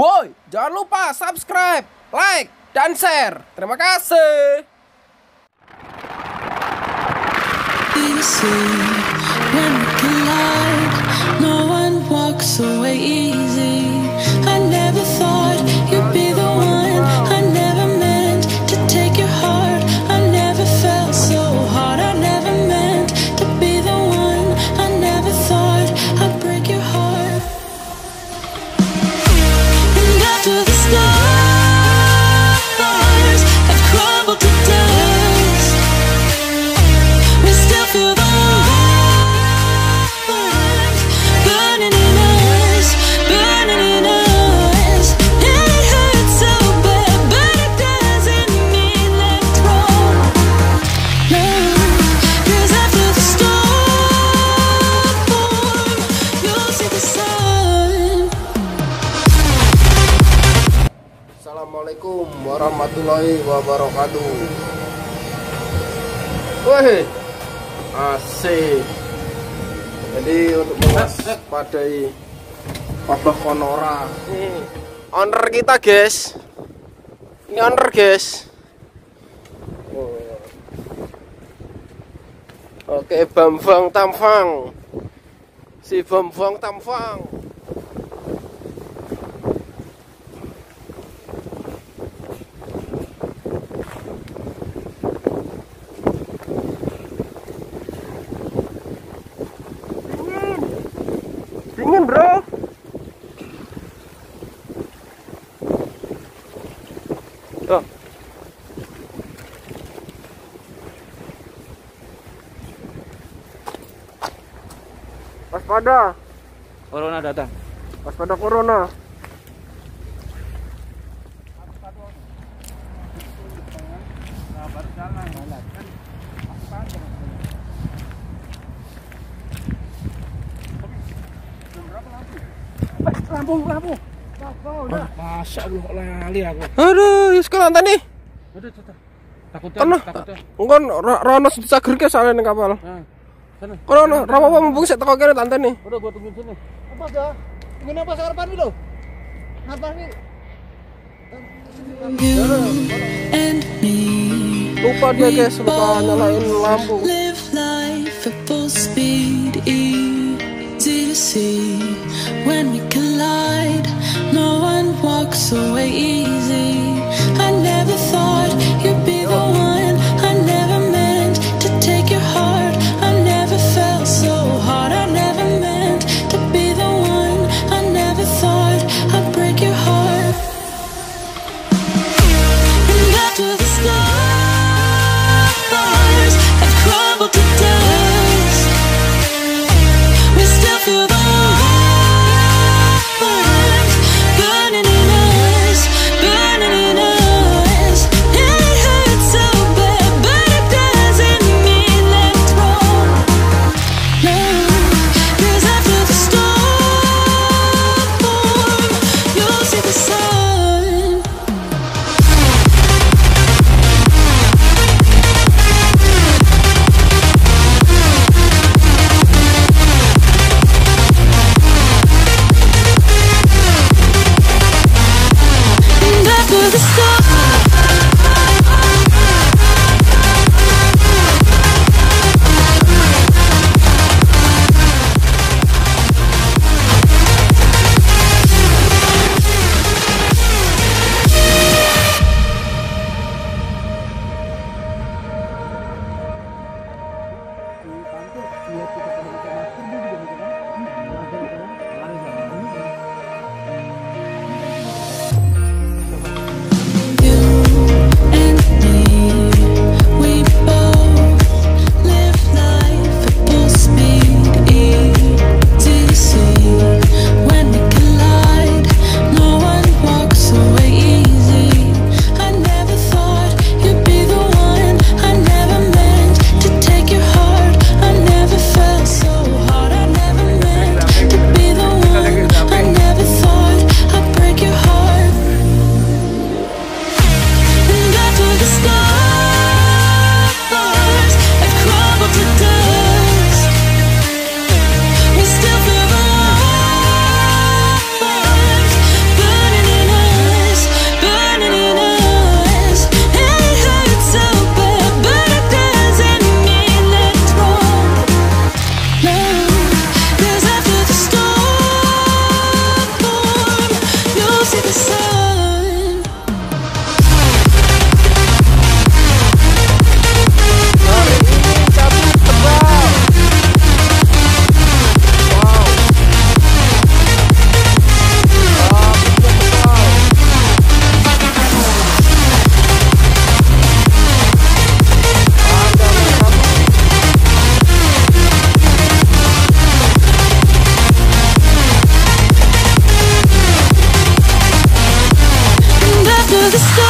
Woi, jangan lupa subscribe, like, dan share. Terima kasih. When we collide, no one walks away easy. I never thought you'd be the one. I never meant to take your heart. I never felt so hard. I never meant to be the one. I never thought I'd break your heart. And after the stars have crumbled to dust, we still feel the Assalamualaikum warahmatullahi wabarakatuh. Wih, asik. Jadi untuk mewaspadai wabah konora, ini owner kita guys. Ini owner guys. Oke, Bambang Tamfang. Si Bambang Tamfang. Dingin bro. Tuh. Waspada. Corona datang. Waspada corona. Lampung. Masa lu kok lali aku. Aduh, sekarang tadi. Aduh, takutnya. Enggak, Rono dicager ke soalnya ning kapal. Nah, sana. Kono apa mumpung sik teko kene tante nih. Udah gua tungguin sini. Apa aja? Ingin apa sarapan nih lo? Sarapan nih. You and me. Lupa dia guys, lupa nyalain lampu. Live life at full speed, easy to see. When we collide, no one walks away easy. I never thought you'd be the one. I never meant to take your heart. I never felt so hard. I never meant to be the one. I never thought I'd break your heart. And after the stars have crumbled to dust, we still feel the burning in us. the storm.